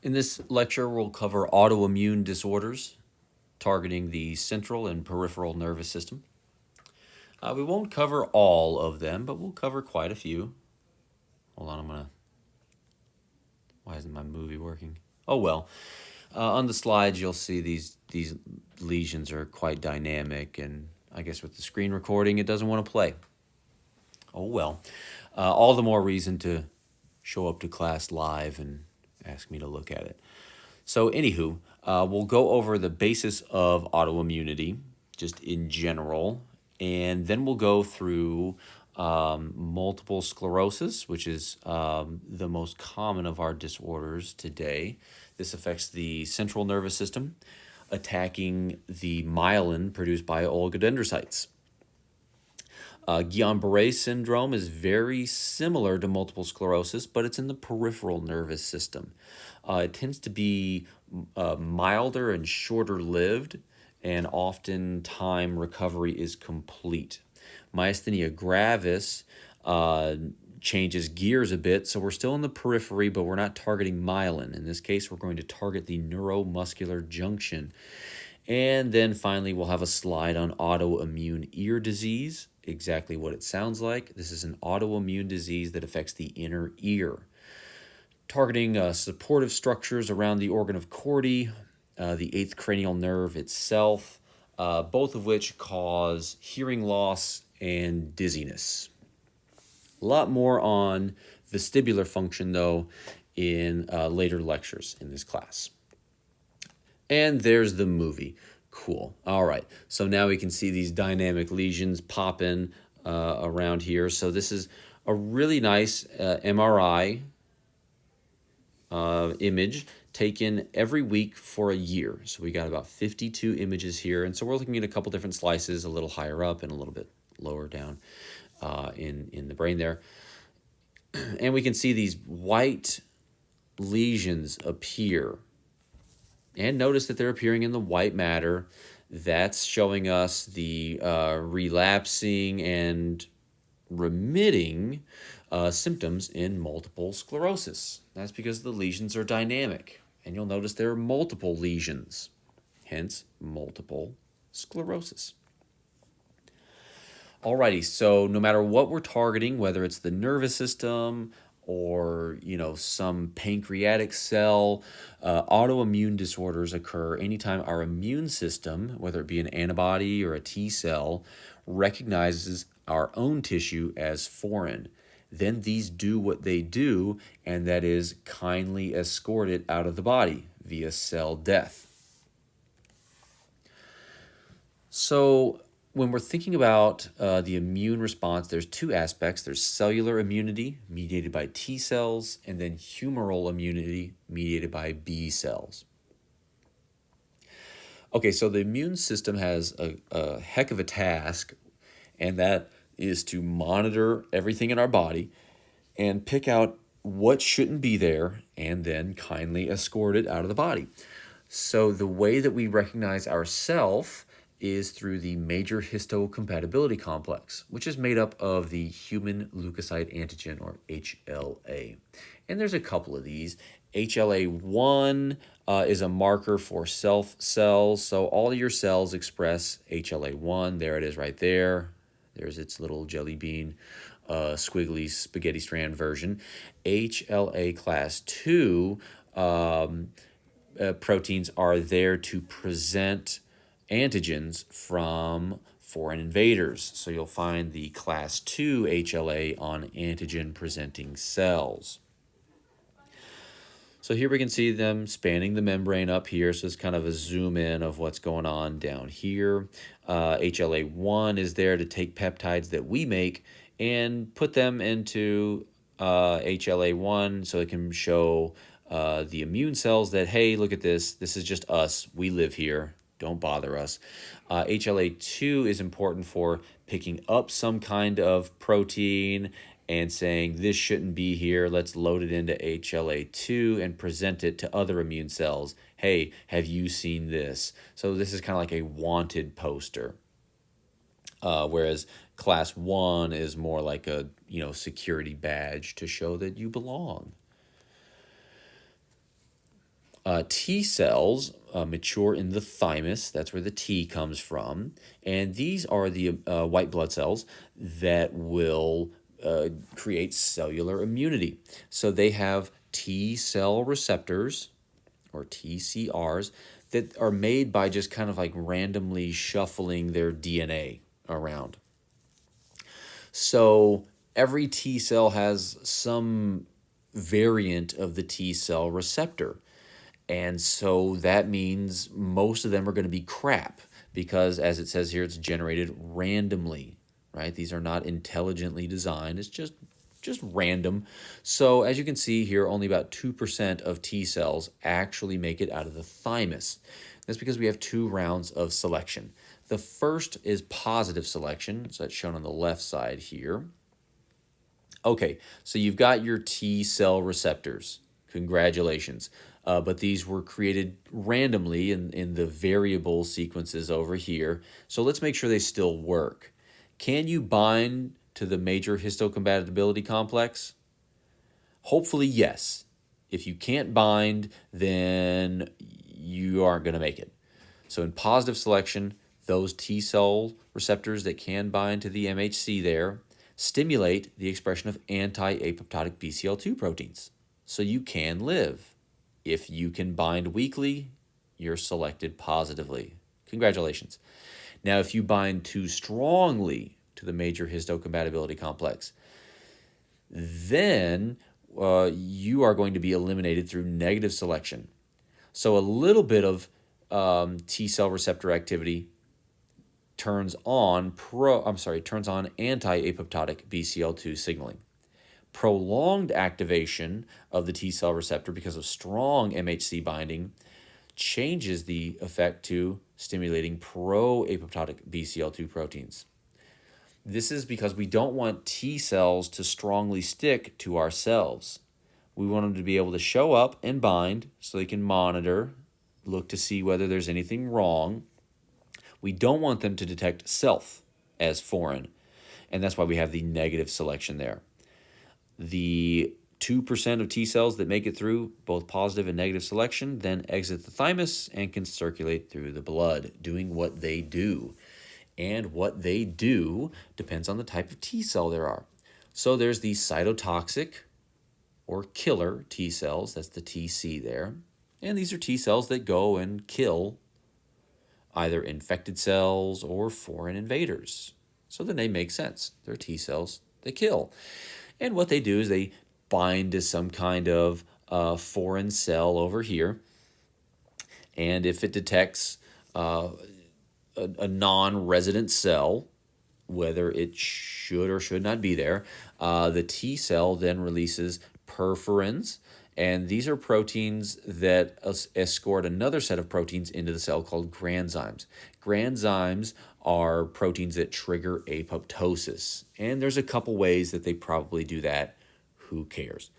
In this lecture, we'll cover autoimmune disorders targeting the central and peripheral nervous system. We won't cover all of them, but we'll cover quite a few. Hold on, why isn't my movie working? Oh well. On the slides, you'll see these lesions are quite dynamic, and I guess with the screen recording, it doesn't want to play. Oh well. All the more reason to show up to class live and ask me to look at it. So anywho, we'll go over the basis of autoimmunity, just in general, and then we'll go through multiple sclerosis, which is the most common of our disorders today. This affects the central nervous system, attacking the myelin produced by oligodendrocytes. Guillain-Barre syndrome is very similar to multiple sclerosis, but it's in the peripheral nervous system. It tends to be milder and shorter lived, and often time recovery is complete. Myasthenia gravis changes gears a bit, so we're still in the periphery, but we're not targeting myelin. In this case, we're going to target the neuromuscular junction. And then finally, we'll have a slide on autoimmune ear disease, exactly what it sounds like. This is an autoimmune disease that affects the inner ear, targeting supportive structures around the organ of Corti, the eighth cranial nerve itself, both of which cause hearing loss and dizziness. A lot more on vestibular function, though, in later lectures in this class. And there's the movie. Cool. All right. So now we can see these dynamic lesions popping around here. So this is a really nice MRI image taken every week for a year. So we got about 52 images here. And so we're looking at a couple different slices, a little higher up and a little bit lower down in the brain there. And we can see these white lesions appear. And notice that they're appearing in the white matter. That's showing us the relapsing and remitting symptoms in multiple sclerosis. That's because the lesions are dynamic. And you'll notice there are multiple lesions, hence multiple sclerosis. Alrighty, so no matter what we're targeting, whether it's the nervous system or some pancreatic cell, autoimmune disorders occur anytime our immune system, whether it be an antibody or a T cell, recognizes our own tissue as foreign. Then these do what they do, and that is kindly escort it out of the body via cell death. So when we're thinking about the immune response, there's two aspects. There's cellular immunity, mediated by T cells, and then humoral immunity, mediated by B cells. Okay, so the immune system has a heck of a task, and that is to monitor everything in our body and pick out what shouldn't be there and then kindly escort it out of the body. So the way that we recognize ourself is through the major histocompatibility complex, which is made up of the human leukocyte antigen, or HLA. And there's a couple of these. HLA-1 is a marker for self cells, so all of your cells express HLA-1. There it is right there. There's its little jelly bean, squiggly spaghetti strand version. HLA class 2 proteins are there to present antigens from foreign invaders. So you'll find the class 2 HLA on antigen-presenting cells. So here we can see them spanning the membrane up here. So it's kind of a zoom in of what's going on down here. HLA-1 is there to take peptides that we make and put them into HLA-1 so it can show the immune cells that, hey, look at this. This is just us. We live here. Don't bother us. HLA-2 is important for picking up some kind of protein and saying, this shouldn't be here. Let's load it into HLA-2 and present it to other immune cells. Hey, have you seen this? So this is kind of like a wanted poster. Whereas class 1 is more like a security badge to show that you belong. T cells mature in the thymus. That's where the T comes from. And these are the white blood cells that will create cellular immunity. So they have T cell receptors, or TCRs, that are made by just kind of like randomly shuffling their DNA around. So every T cell has some variant of the T cell receptor. And so that means most of them are going to be crap because, as it says here, it's generated randomly, right? These are not intelligently designed. It's just random. So as you can see here, only about 2% of T cells actually make it out of the thymus. That's because we have 2 rounds of selection. The first is positive selection, so that's shown on the left side here. Okay, so you've got your T cell receptors. Congratulations. But these were created randomly in the variable sequences over here. So let's make sure they still work. Can you bind to the major histocompatibility complex? Hopefully, yes. If you can't bind, then you aren't going to make it. So in positive selection, those T cell receptors that can bind to the MHC there stimulate the expression of anti-apoptotic BCL2 proteins. So you can live. If you can bind weakly, you're selected positively. Congratulations. Now, if you bind too strongly to the major histocompatibility complex, then you are going to be eliminated through negative selection. So a little bit of T cell receptor activity turns on anti-apoptotic BCL2 signaling. Prolonged activation of the T cell receptor because of strong MHC binding changes the effect to stimulating pro-apoptotic BCL2 proteins. This is because we don't want T cells to strongly stick to our cells. We want them to be able to show up and bind so they can monitor, look to see whether there's anything wrong. We don't want them to detect self as foreign, and that's why we have the negative selection there. The 2% of T cells that make it through both positive and negative selection then exit the thymus and can circulate through the blood, doing what they do. And what they do depends on the type of T cell there are. So there's the cytotoxic or killer T cells, that's the TC there. And these are T cells that go and kill either infected cells or foreign invaders. So the name makes sense. They're T cells that kill. And what they do is they bind to some kind of foreign cell over here. And if it detects a non-resident cell, whether it should or should not be there, the T cell then releases perforins. And these are proteins that escort another set of proteins into the cell called granzymes. Granzymes are proteins that trigger apoptosis. And there's a couple ways that they probably do that. Who cares?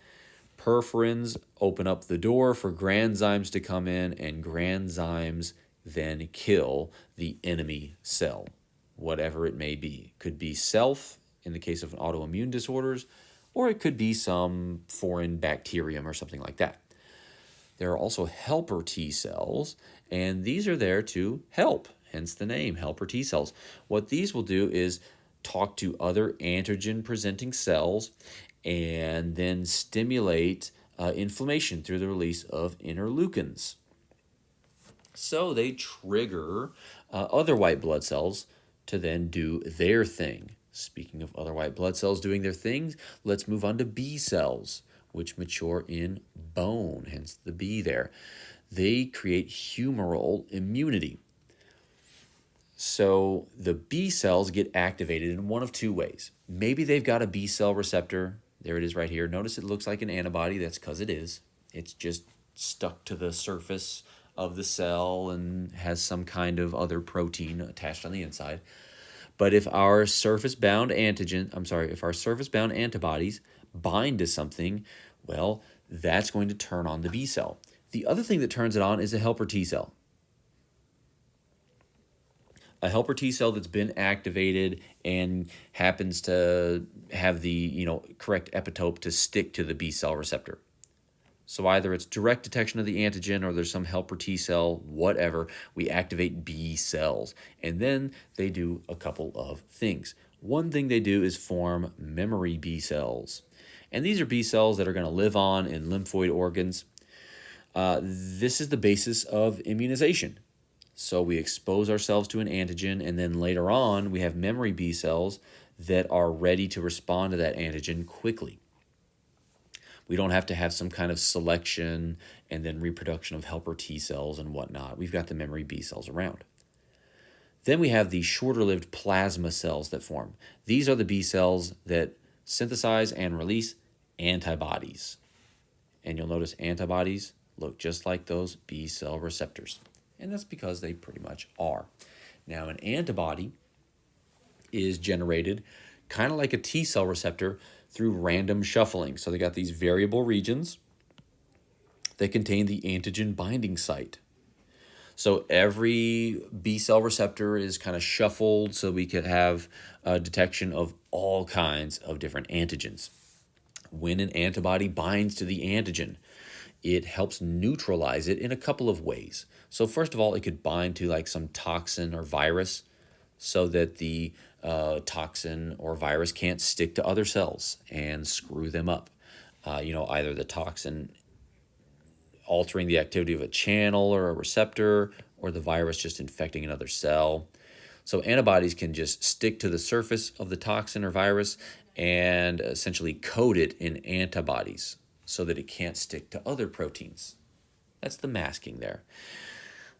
Perforins open up the door for granzymes to come in, and granzymes then kill the enemy cell, whatever it may be. Could be self in the case of autoimmune disorders, or it could be some foreign bacterium or something like that. There are also helper T cells, and these are there to help, hence the name, helper T cells. What these will do is talk to other antigen-presenting cells and then stimulate inflammation through the release of interleukins. So they trigger other white blood cells to then do their thing. Speaking of other white blood cells doing their things, let's move on to B cells, which mature in bone, hence the B there. They create humoral immunity. So the B cells get activated in one of 2 ways. Maybe they've got a B cell receptor. There it is right here. Notice it looks like an antibody. That's because it is. It's just stuck to the surface of the cell and has some kind of other protein attached on the inside. But if our surface-bound antibodies bind to something, well, that's going to turn on the B cell. The other thing that turns it on is a helper T cell. A helper T cell that's been activated and happens to have the correct epitope to stick to the B cell receptor. So either it's direct detection of the antigen or there's some helper T cell, whatever. We activate B cells. And then they do a couple of things. One thing they do is form memory B cells. And these are B cells that are going to live on in lymphoid organs. This is the basis of immunization. So we expose ourselves to an antigen, and then later on, we have memory B cells that are ready to respond to that antigen quickly. We don't have to have some kind of selection and then reproduction of helper T cells and whatnot. We've got the memory B cells around. Then we have the shorter-lived plasma cells that form. These are the B cells that synthesize and release antibodies. And you'll notice antibodies look just like those B cell receptors. And that's because they pretty much are. Now, an antibody is generated kind of like a T cell receptor through random shuffling. So they got these variable regions that contain the antigen binding site. So every B cell receptor is kind of shuffled so we could have a detection of all kinds of different antigens. When an antibody binds to the antigen, it helps neutralize it in a couple of ways. So first of all, it could bind to like some toxin or virus so that the toxin or virus can't stick to other cells and screw them up. Either the toxin altering the activity of a channel or a receptor, or the virus just infecting another cell. So antibodies can just stick to the surface of the toxin or virus and essentially coat it in antibodies so that it can't stick to other proteins. That's the masking there.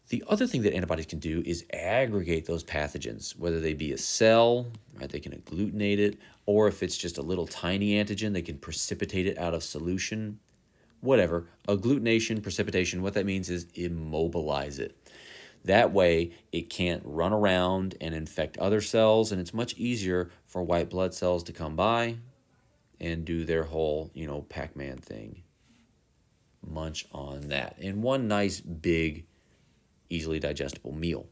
The other thing that antibodies can do is aggregate those pathogens, whether they be a cell, right, they can agglutinate it, or if it's just a little tiny antigen, they can precipitate it out of solution. Whatever, agglutination, precipitation, what that means is immobilize it. That way, it can't run around and infect other cells, and it's much easier for white blood cells to come by and do their whole, Pac-Man thing. Munch on that in one nice, big, easily digestible meal.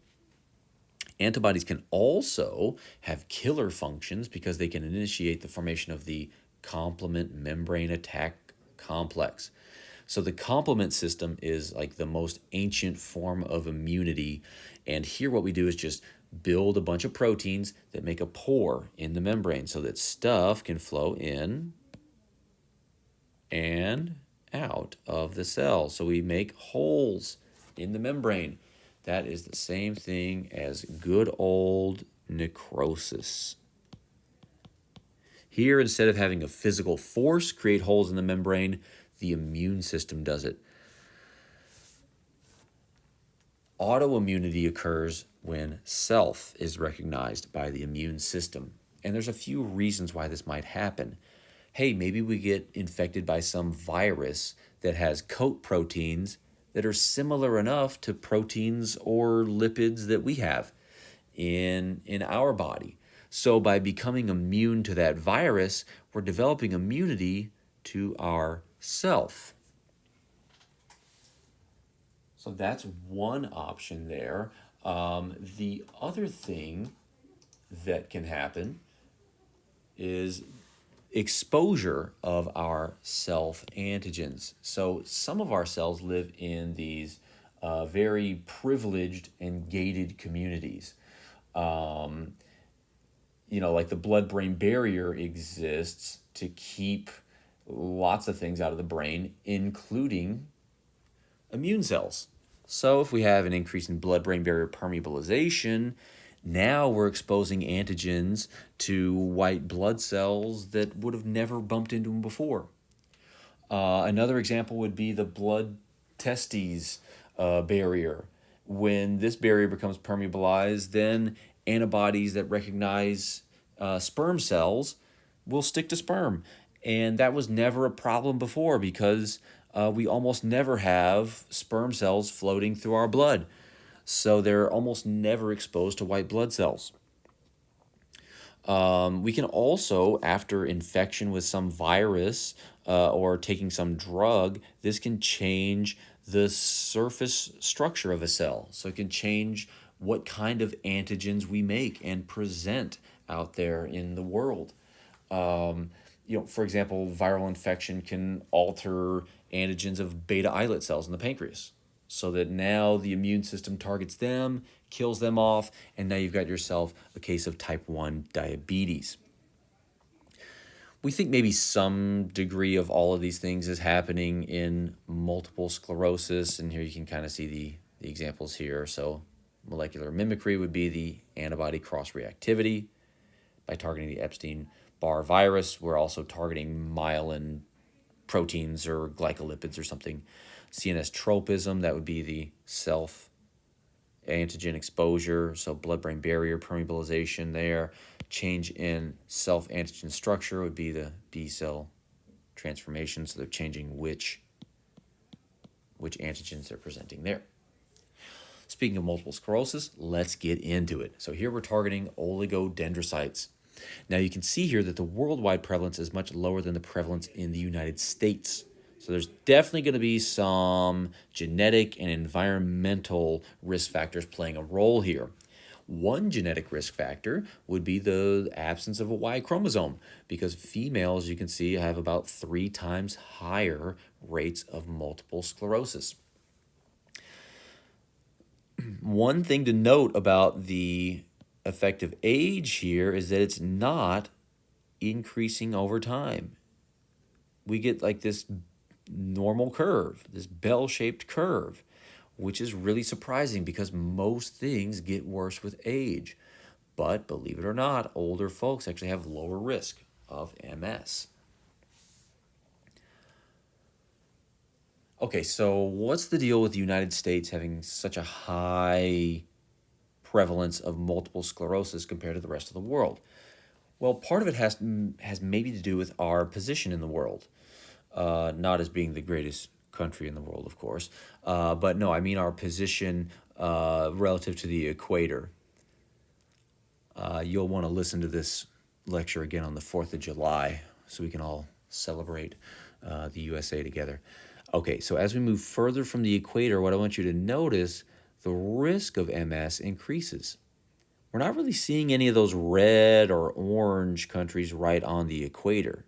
Antibodies can also have killer functions because they can initiate the formation of the complement membrane attack complex. So the complement system is like the most ancient form of immunity. And here what we do is just build a bunch of proteins that make a pore in the membrane so that stuff can flow in and out of the cell. So we make holes in the membrane. That is the same thing as good old necrosis. Here, instead of having a physical force create holes in the membrane, the immune system does it. Autoimmunity occurs when self is recognized by the immune system. And there's a few reasons why this might happen. Hey, maybe we get infected by some virus that has coat proteins that are similar enough to proteins or lipids that we have in our body. So by becoming immune to that virus, we're developing immunity to ourself. So that's one option there. The other thing that can happen is exposure of our self-antigens. So some of our cells live in these very privileged and gated communities. Like the blood-brain barrier exists to keep lots of things out of the brain, including immune cells. So if we have an increase in blood-brain barrier permeabilization, now we're exposing antigens to white blood cells that would have never bumped into them before. Another example would be the blood-testes barrier. When this barrier becomes permeabilized, then antibodies that recognize sperm cells will stick to sperm. And that was never a problem before because we almost never have sperm cells floating through our blood. So they're almost never exposed to white blood cells. We can also, after infection with some virus or taking some drug, this can change the surface structure of a cell. So it can change what kind of antigens we make and present out there in the world. For example, viral infection can alter antigens of beta islet cells in the pancreas. So that now the immune system targets them, kills them off, and now you've got yourself a case of type 1 diabetes. We think maybe some degree of all of these things is happening in multiple sclerosis, and here you can kind of see the examples here. So molecular mimicry would be the antibody cross-reactivity. By targeting the Epstein-Barr virus, we're also targeting myelin proteins or glycolipids or something. CNS tropism, that would be the self-antigen exposure, so blood-brain barrier permeabilization there. Change in self-antigen structure would be the B-cell transformation, so they're changing which antigens they're presenting there. Speaking of multiple sclerosis, let's get into it. So here we're targeting oligodendrocytes. Now you can see here that the worldwide prevalence is much lower than the prevalence in the United States. So there's definitely going to be some genetic and environmental risk factors playing a role here. One genetic risk factor would be the absence of a Y chromosome, because females, you can see, have about 3 times higher rates of multiple sclerosis. One thing to note about the effective age here is that it's not increasing over time. We get like this normal curve, this bell-shaped curve, which is really surprising because most things get worse with age. But believe it or not, older folks actually have lower risk of MS. Okay, so what's the deal with the United States having such a high prevalence of multiple sclerosis compared to the rest of the world? Well, part of it has maybe to do with our position in the world. Not as being the greatest country in the world, of course, but no, I mean our position relative to the equator. You'll want to listen to this lecture again on the 4th of July so we can all celebrate the USA together. Okay, so as we move further from the equator, what I want you to notice, the risk of MS increases. We're not really seeing any of those red or orange countries right on the equator.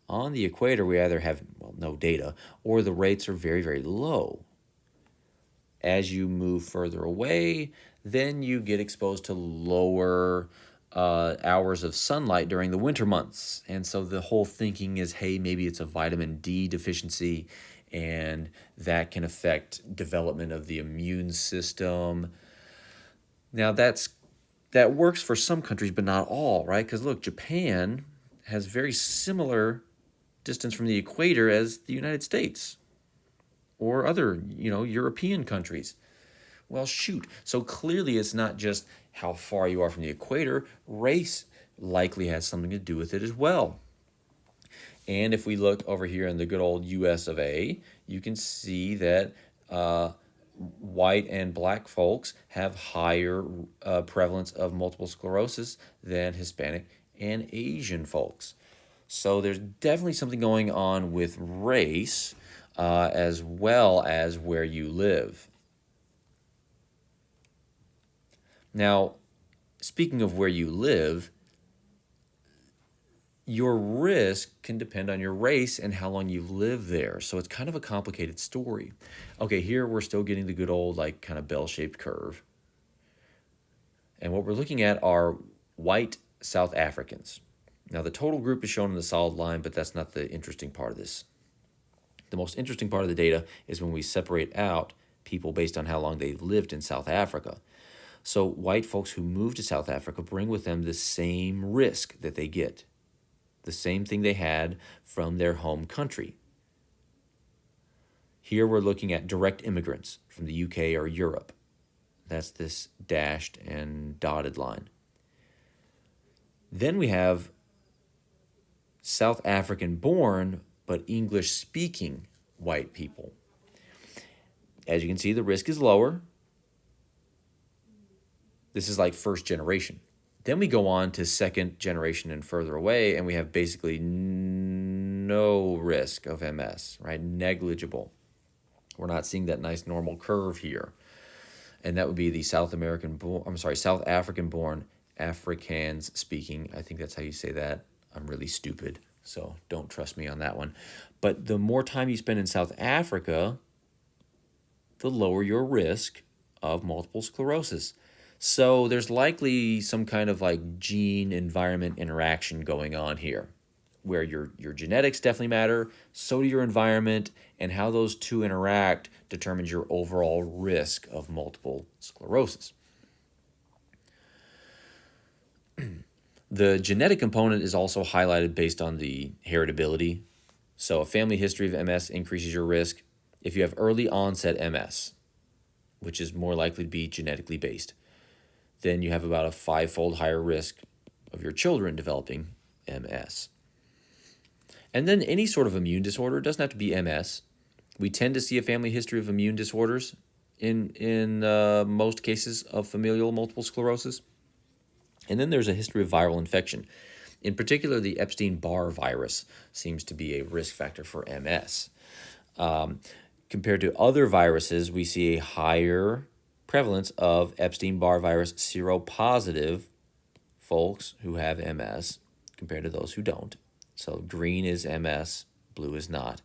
On the equator, we either have, no data, or the rates are very, very low. As you move further away, then you get exposed to lower hours of sunlight during the winter months. And so the whole thinking is, hey, maybe it's a vitamin D deficiency, and that can affect development of the immune system. Now, that works for some countries, but not all, right? Because look, Japan has very similar distance from the equator as the United States or other, European countries. Well, shoot. So clearly it's not just how far you are from the equator. Race likely has something to do with it as well. And if we look over here in the good old US of A, you can see that white and black folks have higher prevalence of multiple sclerosis than Hispanic and Asian folks. So there's definitely something going on with race as well as where you live. Now, speaking of where you live, your risk can depend on your race and how long you've lived there. So it's kind of a complicated story. Okay, here we're still getting the good old kind of bell-shaped curve. And what we're looking at are white South Africans. Now, the total group is shown in the solid line, but that's not the interesting part of this. The most interesting part of the data is when we separate out people based on how long they lived in South Africa. So white folks who move to South Africa bring with them the same risk that they get, the same thing they had from their home country. Here we're looking at direct immigrants from the UK or Europe. That's this dashed and dotted line. Then we have South African born but English speaking white people. As you can see, the risk is lower. This is like first generation. Then we go on to second generation and further away, and we have basically no risk of MS, right? Negligible. We're not seeing that nice normal curve here. And that would be the South African born Afrikaans speaking. I think that's how you say that. I'm really stupid. So don't trust me on that one. But the more time you spend in South Africa, the lower your risk of multiple sclerosis. So there's likely some kind of like gene environment interaction going on here, where your genetics definitely matter, so do your environment, and how those two interact determines your overall risk of multiple sclerosis. The genetic component is also highlighted based on the heritability. So a family history of MS increases your risk if you have early onset MS, which is more likely to be genetically based. Then you have about a 5-fold higher risk of your children developing MS. And then any sort of immune disorder, it doesn't have to be MS. We tend to see a family history of immune disorders in most cases of familial multiple sclerosis. And then there's a history of viral infection. In particular, the Epstein-Barre virus seems to be a risk factor for MS. Compared to other viruses, we see a higher prevalence of Epstein-Barre virus seropositive folks who have MS compared to those who don't. So green is MS, blue is not.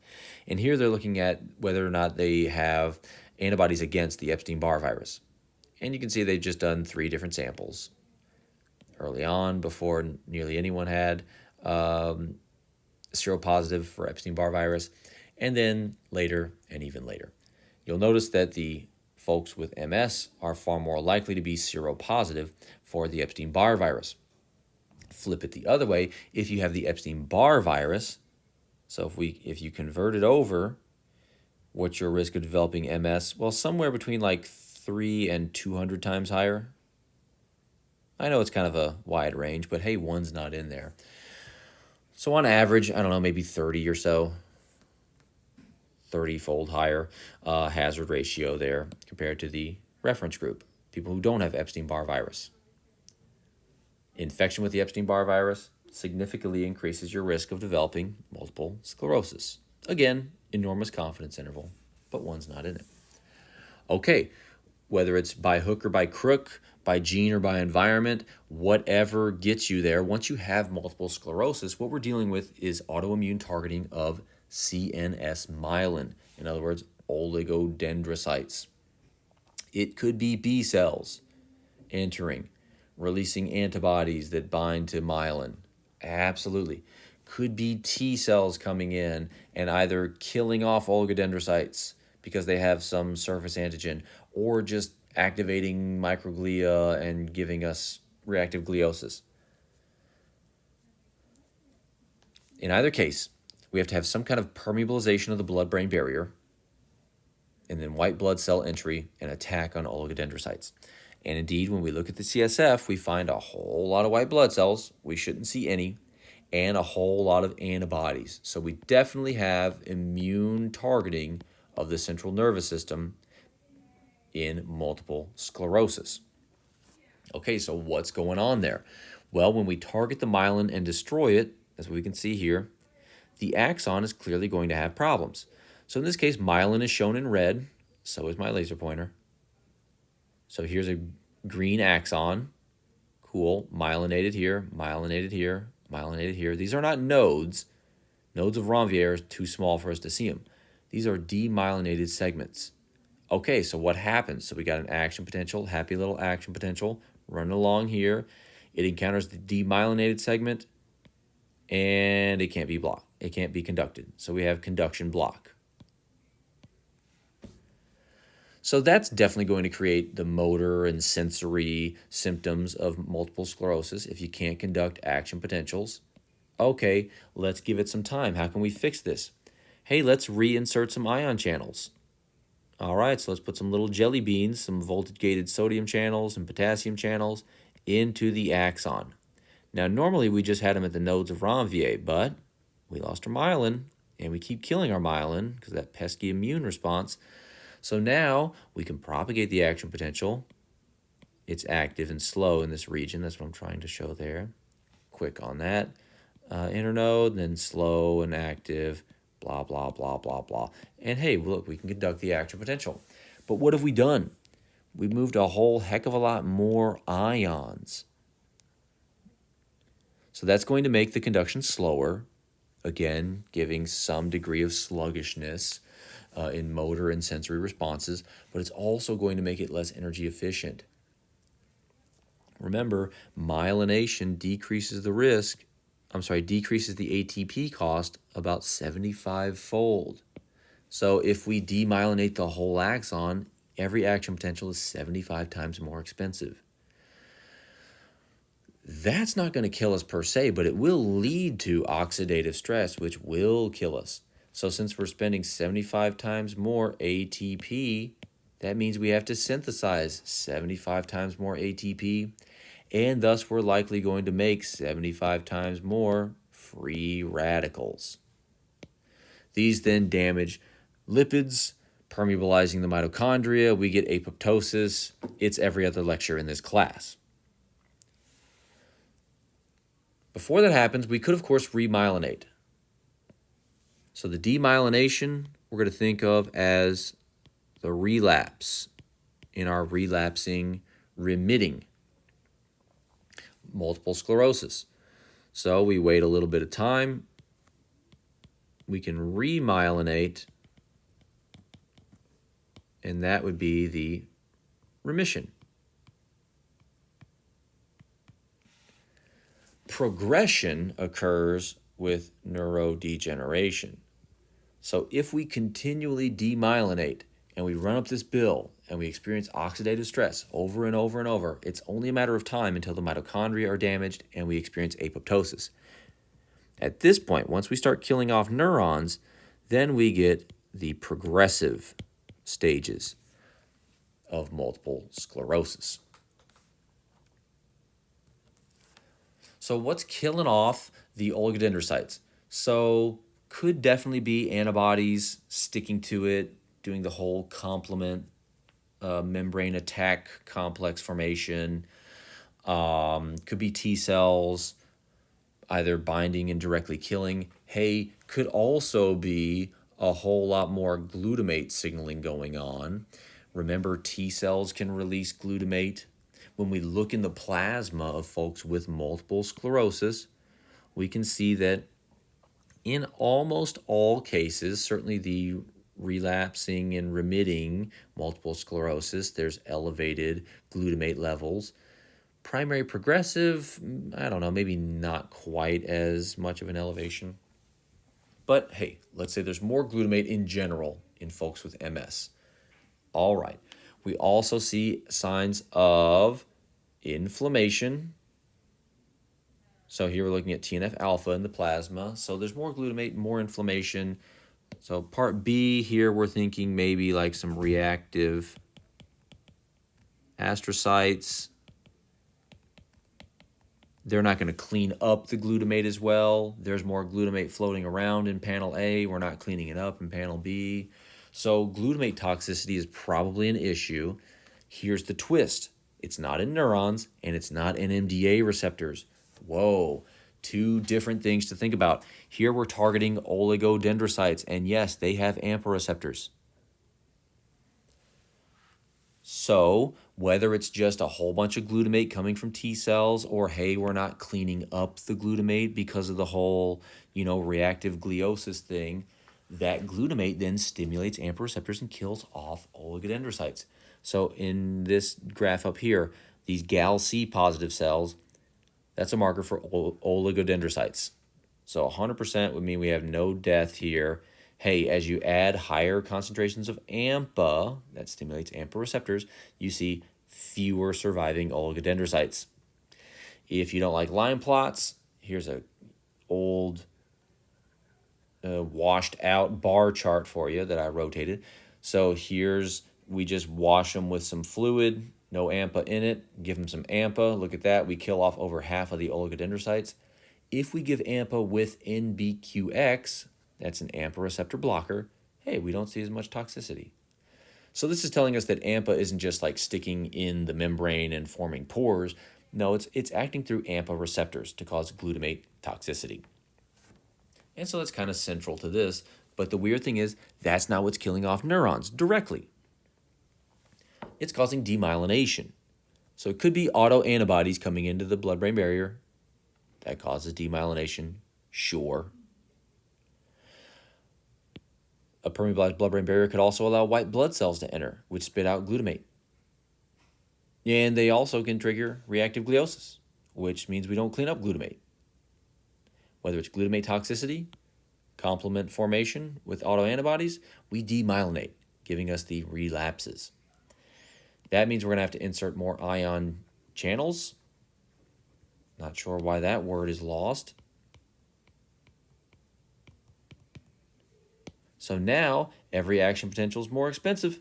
And here they're looking at whether or not they have antibodies against the Epstein-Barre virus. And you can see they've just done 3 different samples. Early on, before nearly anyone had seropositive for Epstein-Barre virus, and then later and even later. You'll notice that the folks with MS are far more likely to be seropositive for the Epstein-Barre virus. Flip it the other way, if you have the Epstein-Barre virus, so if you convert it over, what's your risk of developing MS? Well, somewhere between like 3 and 200 times higher. I know it's kind of a wide range, but hey, 1's not in there. So on average, I don't know, maybe 30 or so, 30-fold higher hazard ratio there compared to the reference group, people who don't have Epstein-Barre virus. Infection with the Epstein-Barre virus significantly increases your risk of developing multiple sclerosis. Again, enormous confidence interval, but 1's not in it. Okay, whether it's by hook or by crook, by gene or by environment, whatever gets you there, once you have multiple sclerosis, what we're dealing with is autoimmune targeting of CNS myelin, in other words, oligodendrocytes. It could be B cells entering, releasing antibodies that bind to myelin. Absolutely. Could be T cells coming in and either killing off oligodendrocytes because they have some surface antigen, or just activating microglia and giving us reactive gliosis. In either case, we have to have some kind of permeabilization of the blood-brain barrier, and then white blood cell entry and attack on oligodendrocytes. And indeed, when we look at the CSF, we find a whole lot of white blood cells. We shouldn't see any, and a whole lot of antibodies. So we definitely have immune targeting of the central nervous system in multiple sclerosis. Okay, so what's going on there? Well, when we target the myelin and destroy it, as we can see here, the axon is clearly going to have problems. So in this case, myelin is shown in red, so is my laser pointer. So here's a green axon, cool, myelinated here, myelinated here, myelinated here. These are not nodes. Nodes of Ranvier are too small for us to see them. These are demyelinated segments. Okay, so what happens? So we got an action potential, happy little action potential, running along here. It encounters the demyelinated segment, and it can't be blocked. It can't be conducted. So we have conduction block. So that's definitely going to create the motor and sensory symptoms of multiple sclerosis if you can't conduct action potentials. Okay, let's give it some time. How can we fix this? Hey, let's reinsert some ion channels. All right, so let's put some little jelly beans, some voltage-gated sodium channels and potassium channels into the axon. Now, normally we just had them at the nodes of Ranvier, but we lost our myelin, and we keep killing our myelin because of that pesky immune response. So now we can propagate the action potential. It's active and slow in this region. That's what I'm trying to show there. Quick on that internode, then slow and active, blah, blah, blah, blah, blah. And hey, look, we can conduct the action potential. But what have we done? We moved a whole heck of a lot more ions. So that's going to make the conduction slower. again, giving some degree of sluggishness in motor and sensory responses, but it's also going to make it less energy efficient. Remember, myelination decreases the ATP cost about 75-fold. So if we demyelinate the whole axon, every action potential is 75 times more expensive. That's not going to kill us per se, but it will lead to oxidative stress, which will kill us. So since we're spending 75 times more ATP, that means we have to synthesize 75 times more ATP, and thus we're likely going to make 75 times more free radicals. These then damage lipids, permeabilizing the mitochondria. We get apoptosis. It's every other lecture in this class. Before that happens, we could, of course, remyelinate. So the demyelination we're going to think of as the relapse in our relapsing, remitting multiple sclerosis. So we wait a little bit of time. We can remyelinate, and that would be the remission. Progression occurs with neurodegeneration. So if we continually demyelinate and we run up this bill and we experience oxidative stress over and over and over, it's only a matter of time until the mitochondria are damaged and we experience apoptosis. At this point, once we start killing off neurons, then we get the progressive stages of multiple sclerosis. So what's killing off the oligodendrocytes? So could definitely be antibodies sticking to it, doing the whole complement membrane attack complex formation. Could be T cells either binding and directly killing. Hey, could also be a whole lot more glutamate signaling going on. Remember, T cells can release glutamate. When we look in the plasma of folks with multiple sclerosis, we can see that in almost all cases, certainly the relapsing and remitting multiple sclerosis, there's elevated glutamate levels. Primary progressive, I don't know, maybe not quite as much of an elevation. But hey, let's say there's more glutamate in general in folks with MS. All right. We also see signs of inflammation. So here we're looking at TNF-alpha in the plasma. So there's more glutamate, more inflammation. So part B here, we're thinking maybe like some reactive astrocytes. They're not going to clean up the glutamate as well. There's more glutamate floating around in panel A. We're not cleaning it up in panel B. So glutamate toxicity is probably an issue. Here's the twist. It's not in neurons, and it's not in NMDA receptors. Whoa, two different things to think about. Here we're targeting oligodendrocytes, and yes, they have AMPA receptors. So whether it's just a whole bunch of glutamate coming from T cells, or hey, we're not cleaning up the glutamate because of the whole, reactive gliosis thing, that glutamate then stimulates AMPA receptors and kills off oligodendrocytes. So in this graph up here, these Gal-C positive cells, that's a marker for oligodendrocytes. So 100% would mean we have no death here. Hey, as you add higher concentrations of AMPA, that stimulates AMPA receptors, you see fewer surviving oligodendrocytes. If you don't like line plots, here's a old washed out bar chart for you that I rotated. So we just wash them with some fluid, no AMPA in it, give them some AMPA. Look at that, we kill off over half of the oligodendrocytes. If we give AMPA with NBQX, that's an AMPA receptor blocker, hey, we don't see as much toxicity. So this is telling us that AMPA isn't just like sticking in the membrane and forming pores. No, it's acting through AMPA receptors to cause glutamate toxicity. And so that's kind of central to this. But the weird thing is, that's not what's killing off neurons directly. It's causing demyelination. So it could be autoantibodies coming into the blood-brain barrier. That causes demyelination, sure. A permeabilized blood-brain barrier could also allow white blood cells to enter, which spit out glutamate. And they also can trigger reactive gliosis, which means we don't clean up glutamate. Whether it's glutamate toxicity, complement formation with autoantibodies, we demyelinate, giving us the relapses. That means we're going to have to insert more ion channels. Not sure why that word is lost. So now every action potential is more expensive.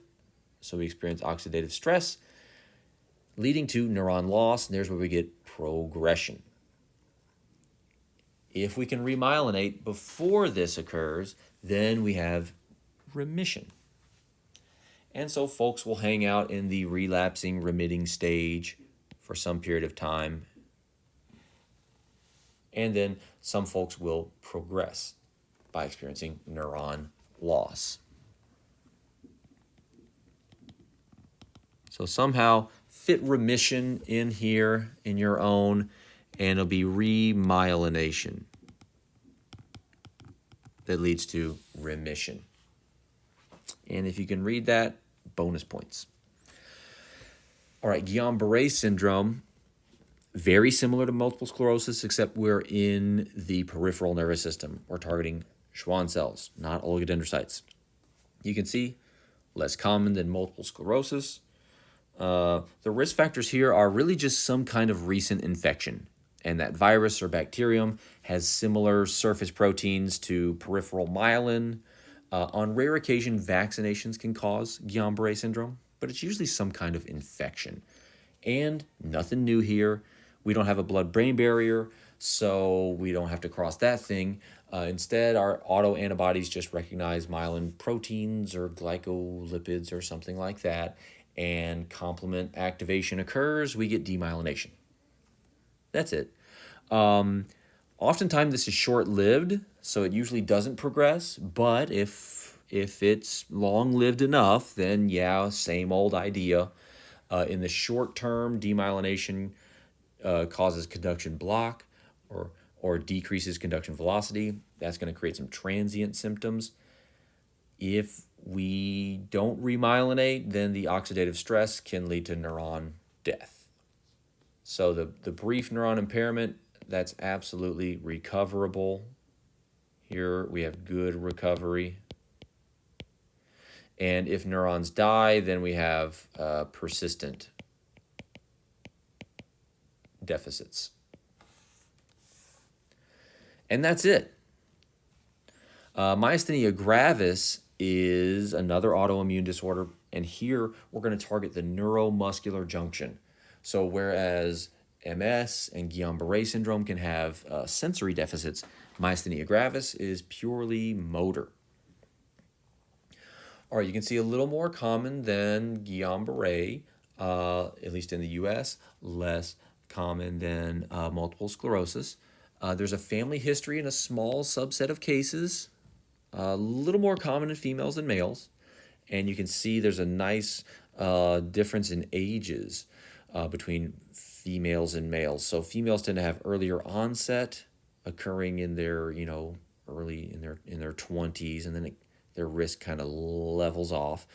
So we experience oxidative stress, leading to neuron loss, and there's where we get progression. If we can remyelinate before this occurs, then we have remission. And so folks will hang out in the relapsing, remitting stage for some period of time. And then some folks will progress by experiencing neuron loss. So somehow fit remission in here in your own, and it'll be remyelination that leads to remission. And if you can read that, bonus points. All right, Guillain-Barre syndrome, very similar to multiple sclerosis, except we're in the peripheral nervous system. We're targeting Schwann cells, not oligodendrocytes. You can see less common than multiple sclerosis. The risk factors here are really just some kind of recent infection, and that virus or bacterium has similar surface proteins to peripheral myelin. On rare occasion, vaccinations can cause Guillain-Barre syndrome, but it's usually some kind of infection. And nothing new here. We don't have a blood-brain barrier, so we don't have to cross that thing. Instead, our autoantibodies just recognize myelin proteins or glycolipids or something like that, and complement activation occurs, we get demyelination. That's it. Oftentimes this is short-lived, so it usually doesn't progress, but if it's long-lived enough, then yeah, same old idea. In the short term, demyelination causes conduction block or decreases conduction velocity. That's going to create some transient symptoms. If we don't remyelinate, then the oxidative stress can lead to neuron death. So the brief neuron impairment, that's absolutely recoverable. Here we have good recovery. And if neurons die, then we have persistent deficits. And that's it. Myasthenia gravis is another autoimmune disorder, and here we're going to target the neuromuscular junction. So whereas MS and Guillain-Barre syndrome can have sensory deficits, myasthenia gravis is purely motor. All right, you can see a little more common than Guillain-Barre, at least in the US, less common than multiple sclerosis. There's a family history in a small subset of cases, a little more common in females than males. And you can see there's a nice difference in ages between females and males. So females tend to have earlier onset, occurring in their, early in their 20s, and then their risk kind of levels off.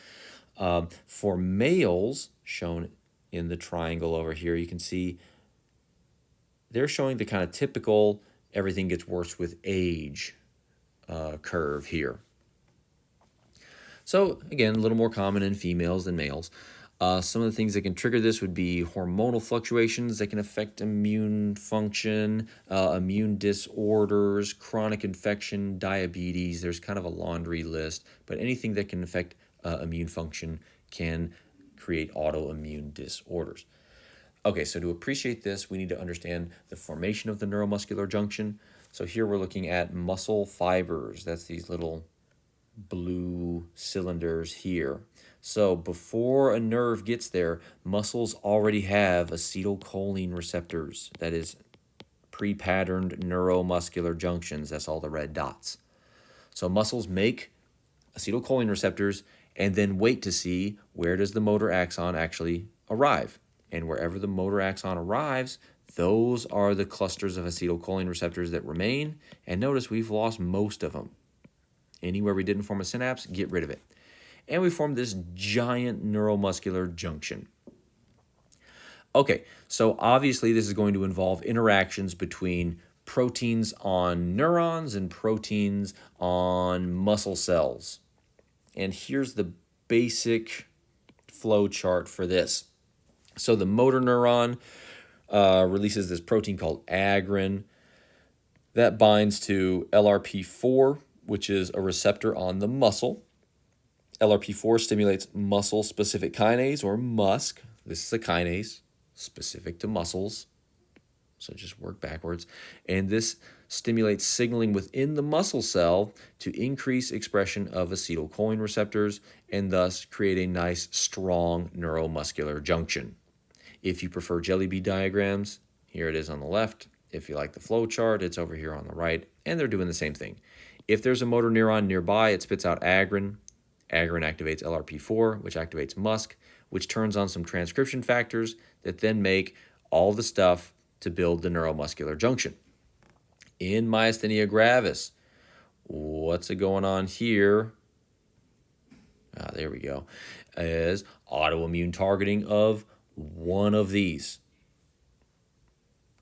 For males, shown in the triangle over here, you can see they're showing the kind of typical everything gets worse with age curve here. So again, a little more common in females than males. Some of the things that can trigger this would be hormonal fluctuations that can affect immune function, immune disorders, chronic infection, diabetes. There's kind of a laundry list, but anything that can affect immune function can create autoimmune disorders. Okay, so to appreciate this, we need to understand the formation of the neuromuscular junction. So here we're looking at muscle fibers. That's these little blue cylinders here. So before a nerve gets there, muscles already have acetylcholine receptors. That is pre-patterned neuromuscular junctions. That's all the red dots. So muscles make acetylcholine receptors and then wait to see where does the motor axon actually arrive. And wherever the motor axon arrives, those are the clusters of acetylcholine receptors that remain. And notice we've lost most of them. Anywhere we didn't form a synapse, get rid of it. And we form this giant neuromuscular junction. Okay, so obviously this is going to involve interactions between proteins on neurons and proteins on muscle cells. And here's the basic flow chart for this. So the motor neuron releases this protein called agrin that binds to LRP4, which is a receptor on the muscle. LRP4 stimulates muscle-specific kinase, or MuSK. This is a kinase specific to muscles, so just work backwards. And this stimulates signaling within the muscle cell to increase expression of acetylcholine receptors and thus create a nice, strong neuromuscular junction. If you prefer jelly bean diagrams, here it is on the left. If you like the flow chart, it's over here on the right, and they're doing the same thing. If there's a motor neuron nearby, it spits out agrin. Agrin activates LRP4, which activates MuSK, which turns on some transcription factors that then make all the stuff to build the neuromuscular junction. In myasthenia gravis, what's going on here? There we go, is autoimmune targeting of one of these.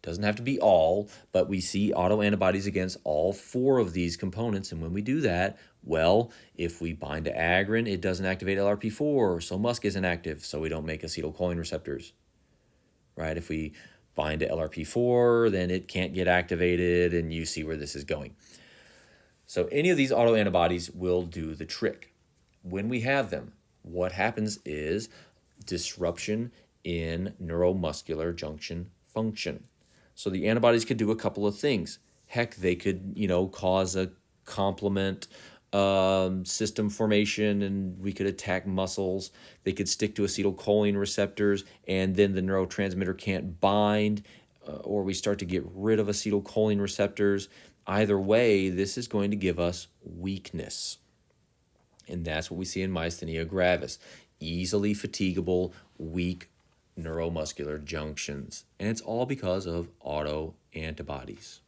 Doesn't have to be all, but we see autoantibodies against all 4 of these components. And when we do that, well, if we bind to agrin, it doesn't activate LRP4, so MuSK isn't active, so we don't make acetylcholine receptors, right? If we bind to LRP4, then it can't get activated, and you see where this is going. So any of these autoantibodies will do the trick. When we have them, what happens is disruption in neuromuscular junction function. So the antibodies could do a couple of things. Heck, they could, cause a complement system formation, and we could attack muscles. They could stick to acetylcholine receptors, and then the neurotransmitter can't bind, or we start to get rid of acetylcholine receptors. Either way, this is going to give us weakness. And that's what we see in myasthenia gravis. Easily fatigable, weak neuromuscular junctions. And it's all because of autoantibodies.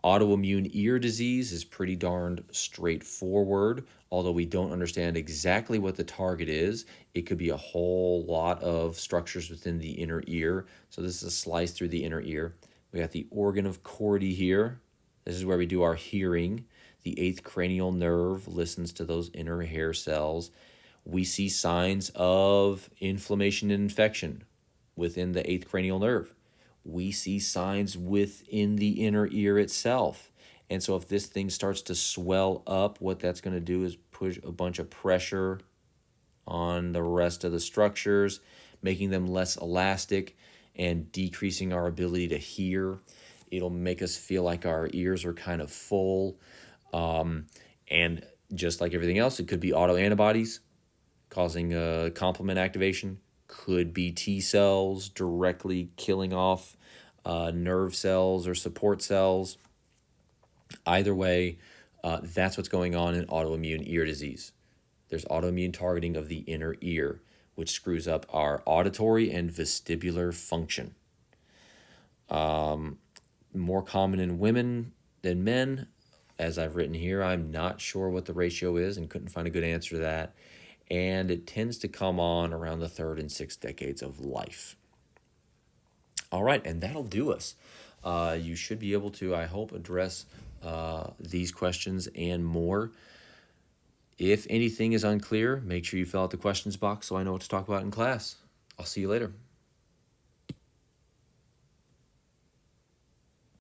Autoimmune ear disease is pretty darned straightforward. Although we don't understand exactly what the target is, it could be a whole lot of structures within the inner ear. So this is a slice through the inner ear. We got the organ of Corti here. This is where we do our hearing. The 8th cranial nerve listens to those inner hair cells. We see signs of inflammation and infection within the 8th cranial nerve. We see signs within the inner ear itself. And so if this thing starts to swell up, what that's going to do is push a bunch of pressure on the rest of the structures, making them less elastic and decreasing our ability to hear. It'll make us feel like our ears are kind of full. And just like everything else, it could be autoantibodies causing complement activation, could be T cells directly killing off nerve cells or support cells. Either way, that's what's going on in autoimmune ear disease. There's autoimmune targeting of the inner ear, which screws up our auditory and vestibular function. More common in women than men. As I've written here, I'm not sure what the ratio is and couldn't find a good answer to that. And it tends to come on around the 3rd and 6th decades of life. All right, and that'll do us. You should be able to, I hope, address these questions and more. If anything is unclear, make sure you fill out the questions box so I know what to talk about in class. I'll see you later.